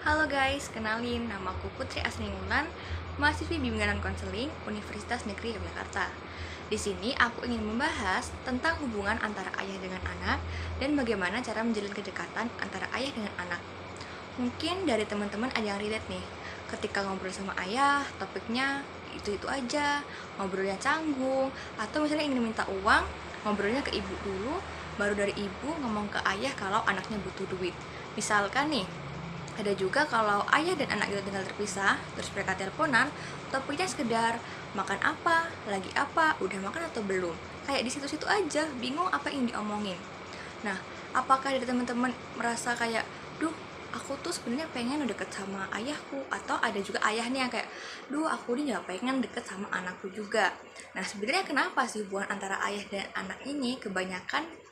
Halo guys, kenalin namaku Putri Asni Wulan, mahasiswi Bimbingan dan Konseling Universitas Negeri Yogyakarta. Di sini aku ingin membahas tentang hubungan antara ayah dengan anak dan bagaimana cara menjalin kedekatan antara ayah dengan anak. Mungkin dari teman-teman ada yang relate nih, ketika ngobrol sama ayah, topiknya itu-itu aja, ngobrolnya canggung, atau misalnya ingin minta uang, ngobrolnya ke ibu dulu, baru dari ibu ngomong ke ayah kalau anaknya butuh duit. Misalkan nih, ada juga kalau ayah dan anak itu tinggal terpisah, terus mereka teleponan, topiknya sekedar makan apa, lagi apa, udah makan atau belum. Kayak di situ-situ aja, bingung apa yang diomongin. Nah, apakah dari teman-teman merasa kayak, duh, aku tuh sebenarnya pengen deket sama ayahku, atau ada juga ayah nih yang kayak, duh, aku nih gak pengen deket sama anakku juga. Nah, sebenarnya kenapa sih hubungan antara ayah dan anak ini kebanyakan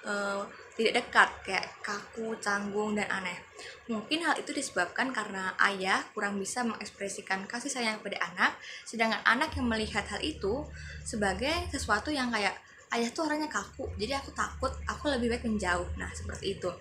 tidak dekat, kayak kaku, canggung, dan aneh? Mungkin hal itu disebabkan karena ayah kurang bisa mengekspresikan kasih sayang pada anak, sedangkan anak yang melihat hal itu sebagai sesuatu yang kayak, ayah tuh orangnya kaku, jadi aku takut, aku lebih baik menjauh. Nah, seperti itu.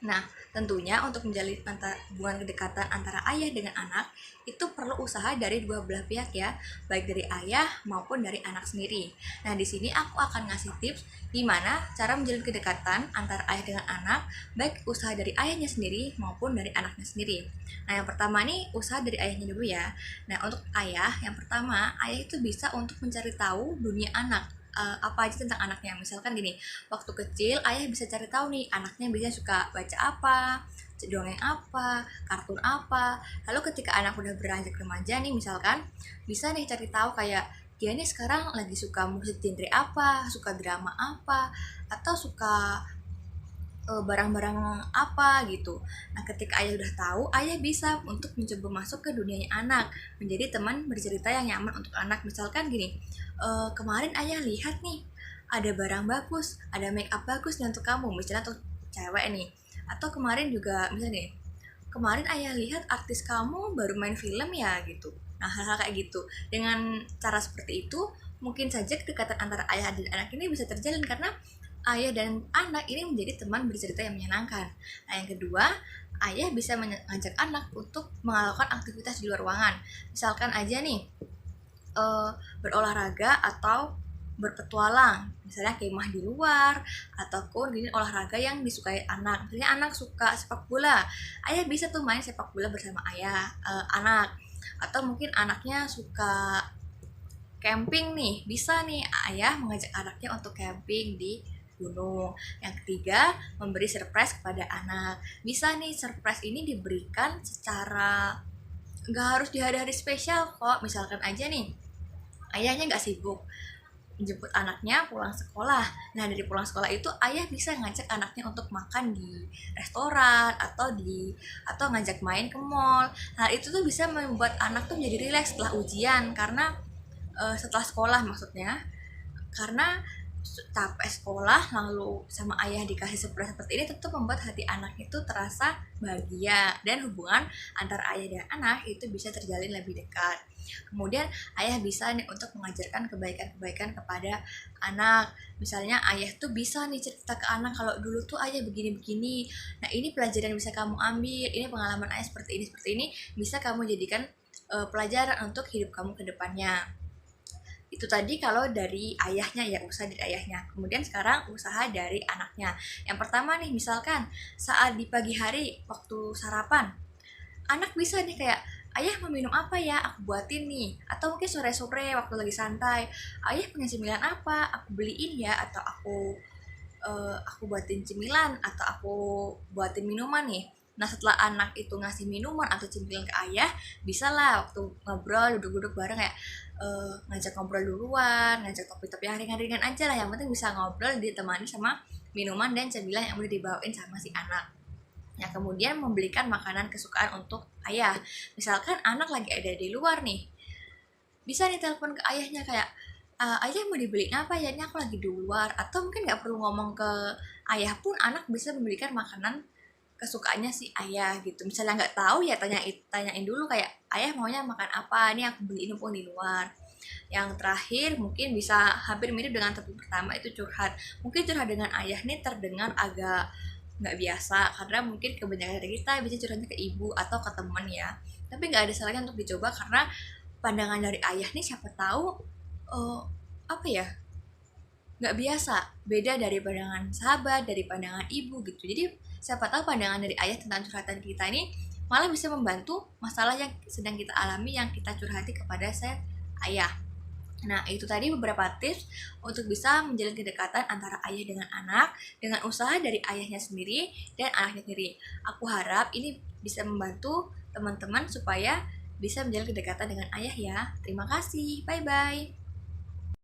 Nah, tentunya untuk menjalin hubungan kedekatan antara ayah dengan anak itu perlu usaha dari dua belah pihak ya, baik dari ayah maupun dari anak sendiri. Nah, di sini aku akan ngasih tips gimana cara menjalin kedekatan antara ayah dengan anak, baik usaha dari ayahnya sendiri maupun dari anaknya sendiri. Nah, yang pertama nih usaha dari ayahnya dulu ya. Nah, untuk ayah, yang pertama, ayah itu bisa untuk mencari tahu dunia anak, apa aja tentang anaknya. Misalkan gini, waktu kecil ayah bisa cari tahu nih anaknya biasanya suka baca apa, dongeng apa, kartun apa. Lalu ketika anak udah beranjak remaja nih misalkan, bisa nih cari tahu kayak dia nih sekarang lagi suka musik genre apa, suka drama apa, atau suka barang-barang apa gitu. Nah, ketika ayah udah tahu, ayah bisa untuk mencoba masuk ke dunianya anak, menjadi teman bercerita yang nyaman untuk anak. Misalkan gini, kemarin ayah lihat nih, ada barang bagus, ada make up bagus nih untuk kamu, misalnya untuk cewek nih. Atau kemarin juga, misalnya nih, kemarin ayah lihat artis kamu baru main film ya gitu. Nah, hal-hal kayak gitu. Dengan cara seperti itu, mungkin saja kedekatan antara ayah dan anak ini bisa terjalin karena ayah dan anak ini menjadi teman bercerita yang menyenangkan. Nah, yang kedua, ayah bisa mengajak anak untuk melakukan aktivitas di luar ruangan. Misalkan aja nih, berolahraga atau berpetualang, misalnya kemah di luar, ataupun gini olahraga yang disukai anak. Misalnya anak suka sepak bola, ayah bisa tuh main sepak bola bersama ayah, anak. Atau mungkin anaknya suka camping nih, bisa nih ayah mengajak anaknya untuk camping di gunung. Yang ketiga, memberi surprise kepada anak. Bisa nih surprise ini diberikan secara nggak harus di hari-hari spesial kok. Misalkan aja nih, ayahnya nggak sibuk jemput anaknya pulang sekolah. Nah, dari pulang sekolah itu ayah bisa ngajak anaknya untuk makan di restoran atau ngajak main ke mall. Hal itu tuh bisa membuat anak tuh menjadi rileks setelah ujian, karena setelah sekolah maksudnya, karena capek sekolah lalu sama ayah dikasih surprise seperti ini tentu membuat hati anak itu terasa bahagia, dan hubungan antara ayah dan anak itu bisa terjalin lebih dekat. Kemudian ayah bisa nih untuk mengajarkan kebaikan-kebaikan kepada anak. Misalnya ayah tuh bisa nih cerita ke anak kalau dulu tuh ayah begini-begini. Nah, ini pelajaran yang bisa kamu ambil, ini pengalaman ayah seperti ini bisa kamu jadikan pelajaran untuk hidup kamu ke depannya. Itu tadi kalau dari ayahnya ya, usaha dari ayahnya. Kemudian sekarang usaha dari anaknya. Yang pertama nih, misalkan saat di pagi hari waktu sarapan, anak bisa nih kayak, ayah mau minum apa ya, aku buatin nih. Atau mungkin sore-sore waktu lagi santai, ayah punya cemilan apa, aku beliin ya. Atau aku buatin cemilan, atau aku buatin minuman nih. Nah, setelah anak itu ngasih minuman atau cemilan ke ayah, bisa lah waktu ngobrol, duduk-duduk bareng kayak, ngajak ngobrol duluan, ngajak topik-topik yang ringan-ringan aja lah. Yang penting bisa ngobrol ditemani sama minuman dan cemilan yang udah dibawain sama si anak. Nah, kemudian membelikan makanan kesukaan untuk ayah. Misalkan anak lagi ada di luar nih, bisa nih telepon ke ayahnya kayak, ayah mau dibeliin apa ya, ini aku lagi di luar. Atau mungkin nggak perlu ngomong ke ayah pun, anak bisa membelikan makanan kesukaannya si ayah gitu. Misalnya nggak tahu ya tanyain dulu kayak, ayah maunya makan apa, ini aku beliin pun di luar. Yang terakhir mungkin bisa hampir mirip dengan topik pertama, itu curhat. Mungkin curhat dengan ayah nih terdengar agak nggak biasa, karena mungkin kebanyakan dari kita bisa curhatnya ke ibu atau ke teman ya. Tapi nggak ada salahnya untuk dicoba, karena pandangan dari ayah nih siapa tahu apa ya, nggak biasa, beda dari pandangan sahabat, dari pandangan ibu gitu. Jadi siapa tahu pandangan dari ayah tentang curhatan kita ini malah bisa membantu masalah yang sedang kita alami, yang kita curhati kepada ayah. Nah, itu tadi beberapa tips untuk bisa menjalin kedekatan antara ayah dengan anak dengan usaha dari ayahnya sendiri dan anaknya sendiri. Aku harap ini bisa membantu teman-teman supaya bisa menjalin kedekatan dengan ayah ya. Terima kasih. Bye-bye.